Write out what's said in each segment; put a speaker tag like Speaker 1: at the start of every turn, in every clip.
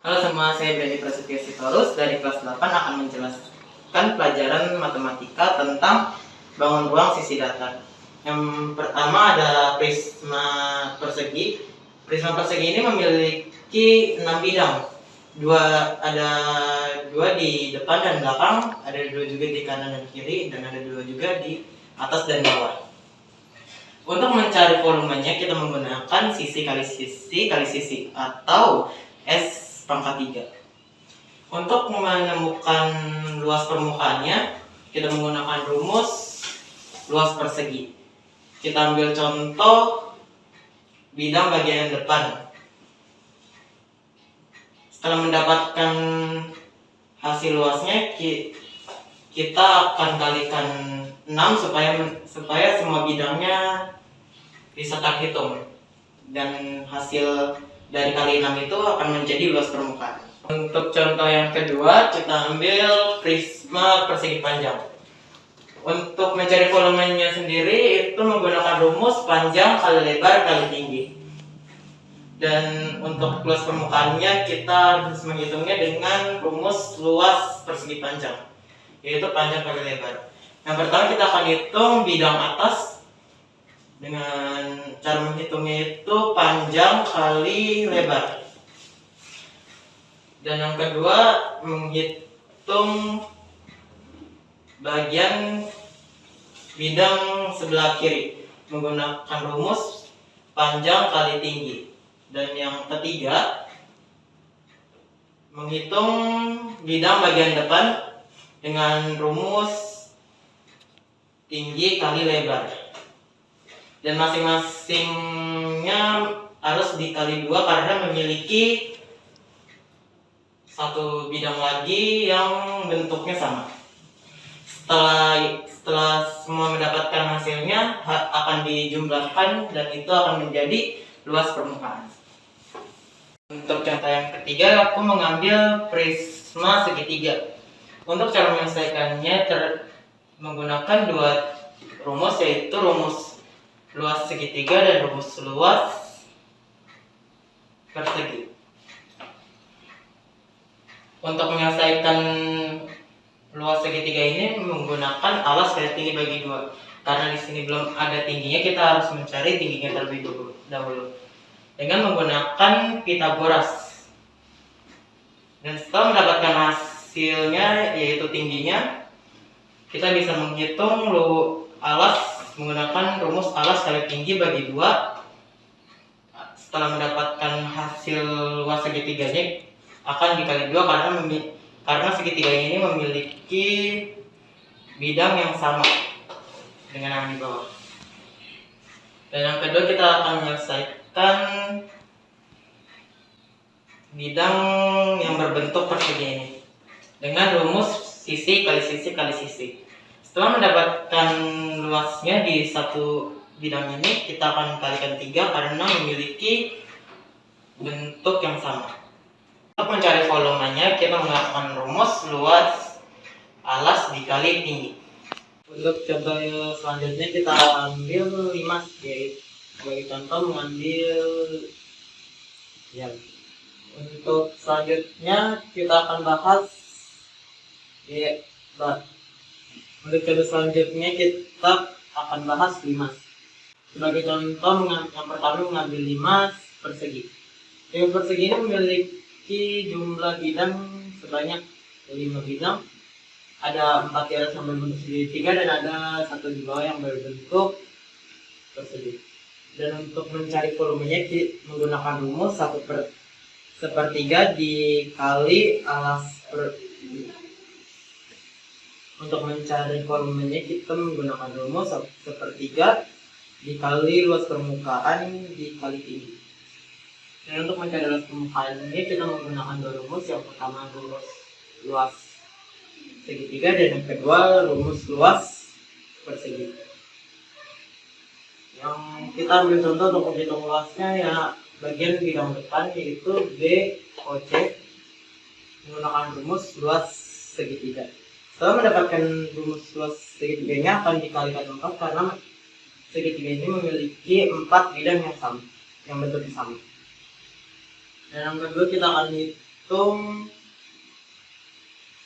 Speaker 1: Halo semua, saya Brady Prasetyo Sitorus dari kelas 8 akan menjelaskan pelajaran matematika tentang bangun ruang sisi datar. Yang pertama ada prisma persegi. Prisma persegi ini memiliki 6 bidang. Ada dua di depan dan belakang, ada dua juga di kanan dan kiri, dan ada dua juga di atas dan bawah. Untuk mencari volumenya kita menggunakan sisi kali sisi atau S pangkat 3. Untuk menemukan luas permukaannya, kita menggunakan rumus luas persegi. Kita ambil contoh bidang bagian depan. Setelah mendapatkan hasil luasnya, kita akan kalikan 6 supaya semua bidangnya bisa terhitung. Dan hasil dari kali 6 itu akan menjadi luas permukaan. Untuk contoh yang kedua, kita ambil prisma persegi panjang. Untuk mencari volumenya sendiri itu menggunakan rumus panjang kali lebar kali tinggi. Dan untuk luas permukaannya kita harus menghitungnya dengan rumus luas persegi panjang, yaitu panjang kali lebar. Yang pertama kita akan hitung bidang atas. Dengan cara menghitungnya itu panjang kali lebar. Dan yang kedua menghitung bagian bidang sebelah kiri menggunakan rumus panjang kali tinggi. Dan yang ketiga menghitung bidang bagian depan dengan rumus tinggi kali lebar. Dan masing-masingnya harus dikali 2 karena memiliki satu bidang lagi yang bentuknya sama. Setelah semua mendapatkan hasilnya akan dijumlahkan dan itu akan menjadi luas permukaan. Untuk contoh yang ketiga, aku mengambil prisma segitiga. Untuk cara menyelesaikannya menggunakan dua rumus, yaitu rumus luas segitiga dan rumus luas persegi. Untuk menyelesaikan luas segitiga ini menggunakan alas kali tinggi bagi 2. Karena di sini belum ada tingginya, kita harus mencari tingginya terlebih dahulu dengan menggunakan Pitagoras. Dan setelah mendapatkan hasilnya, yaitu tingginya, kita bisa menghitung alas menggunakan rumus alas kali tinggi bagi 2. Setelah mendapatkan hasil luas segitiganya akan dikali 2 karena segitiga ini memiliki bidang yang sama dengan yang di bawah. Dan yang kedua kita akan menyelesaikan bidang yang berbentuk persegi ini dengan rumus sisi kali sisi kali sisi. Setelah mendapatkan luasnya di satu bidang ini, kita akan kalikan 3 karena memiliki bentuk yang sama. Untuk mencari volumenya, kita menggunakan rumus luas alas dikali tinggi. Untuk contoh selanjutnya kita ambil 5, yaitu sebagai contoh mengambil Untuk selanjutnya kita akan bahas Untuk contoh selanjutnya kita akan bahas limas. Sebagai contoh, yang pertama mengambil limas persegi. Limas persegi ini memiliki jumlah bidang sebanyak 5 bidang. Ada 4 di atas yang berbentuk segitiga dan ada 1 di bawah yang berbentuk persegi. Dan untuk mencari volumenya kita menggunakan rumus 1/3 dikali alas Untuk mencari volumenya kita menggunakan rumus 1/3 dikali luas permukaan dikali tinggi. Dan untuk mencari luas permukaan ini kita menggunakan 2 rumus. Yang pertama rumus luas segitiga dan yang kedua rumus luas persegi. Yang kita ambil contoh untuk menghitung luasnya ya bagian bidang depan, yaitu BOC menggunakan rumus luas segitiga. Setelah mendapatkan rumus luas segitiganya akan dikalikan 4 karena segitiga ini memiliki 4 bidang yang sama, yang bentuknya sama. Dan yang kedua kita akan menghitung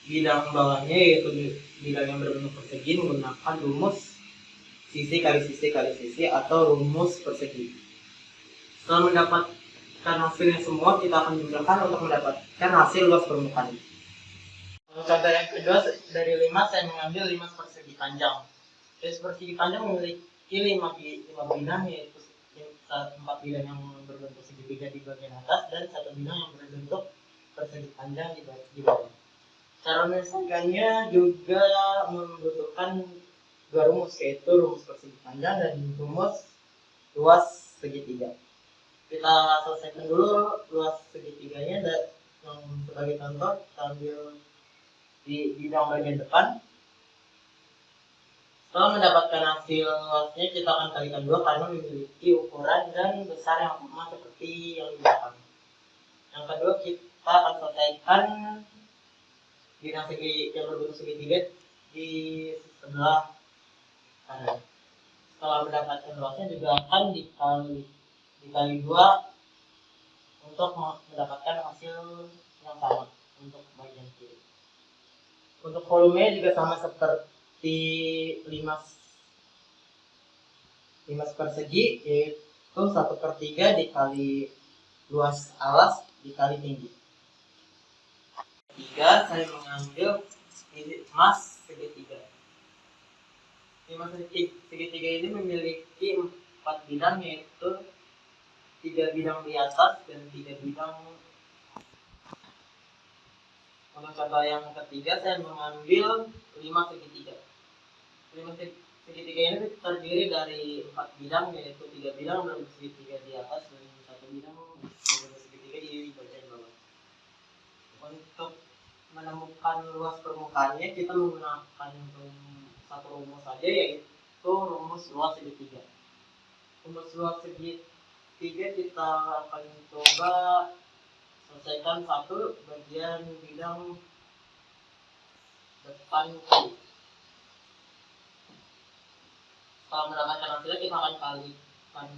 Speaker 1: bidang bawahnya, yaitu bidang yang berbentuk persegi, menggunakan rumus sisi kali sisi kali sisi atau rumus persegi. Setelah mendapatkan hasilnya semua, kita akan jumlahkan untuk mendapatkan hasil luas permukaan. Contoh yang kedua, dari 5 saya mengambil 5 persegi panjang. Jadi persegi panjang memiliki 5 bidang, yaitu 4 bidang yang berbentuk segitiga di bagian atas dan 1 bidang yang berbentuk persegi panjang di bawah. Cara menyelesaikannya juga membutuhkan 2 rumus, yaitu rumus persegi panjang dan rumus luas segitiga. Kita selesaikan dulu luas segitiganya, dan sebagai contoh kita ambil di bidang bagian depan. Setelah mendapatkan hasil luasnya, kita akan kalikan 2 karena memiliki ukuran dan besar yang sama seperti yang di belakang. Yang kedua, kita akan selesaikan bidang yang berbentuk segitiga di sebelah kanan. Setelah mendapatkan luasnya juga akan dikali 2 untuk mendapatkan hasil yang sama untuk bagian kiri. Untuk volumenya juga sama seperti 5 persegi, yaitu 1/3 dikali luas alas dikali tinggi. Ketiga, saya mengambil emas segitiga. Emas segitiga ini memiliki 4 bidang, yaitu 3 bidang di atas dan 3 bidang. Untuk contoh yang ketiga, saya mengambil 5 segitiga. 5 segitiga ini terdiri dari 4 bidang, yaitu 3 bidang berbentuk segitiga di atas dan 1 bidang berbentuk segitiga di bagian bawah. Untuk menemukan luas permukaannya, kita menggunakan satu rumus saja, yaitu rumus luas segitiga. Rumus luas segitiga kita akan coba selesaikan satu bagian bidang depan kiri. Setelah mendapatkan hasilnya, kita akan kalikan